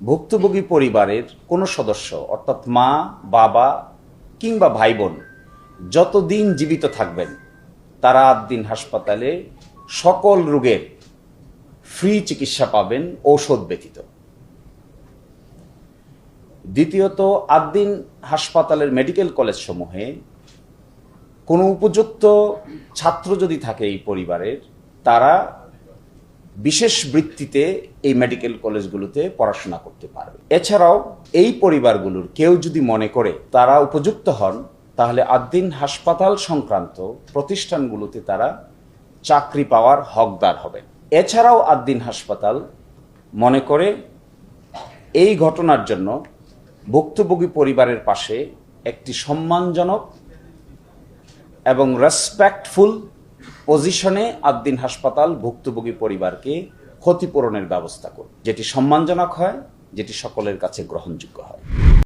ভুক্তভোগী পরিবারের কোনো সদস্য অর্থাৎ মা, বাবা কিংবা ভাই বোন যতদিন জীবিত থাকবেন তারা আদ্দিন হাসপাতালে সকল রোগের ফ্রি চিকিৎসা পাবেন ঔষধ ব্যতীত। দ্বিতীয়ত, আদ্দিন হাসপাতালের মেডিকেল কলেজ সমূহে কোনো উপযুক্ত ছাত্র যদি থাকে এই পরিবারের, তারা বিশেষ বৃত্তিতে এই মেডিকেল কলেজগুলোতে পড়াশোনা করতে পারবে। এছাড়াও এই পরিবারগুলোর কেউ যদি মনে করে তারা উপযুক্ত হন, তাহলে আদ্দিন হাসপাতাল সংক্রান্ত প্রতিষ্ঠানগুলোতে তারা চাকরি পাওয়ার হকদার হবেন। এছাড়াও আদ্দিন হাসপাতাল মনে করে এই ঘটনার জন্য ভুক্তভোগী পরিবারের পাশে একটি সম্মানজনক এবং রেসপেক্টফুল পজিশনে আদ্দিন হাসপাতাল ভুক্তভোগী পরিবারকে ক্ষতিপূরণের ব্যবস্থা করবে, যেটি সম্মানজনক হয়, যেটি সকলের কাছে গ্রহণযোগ্য হয়।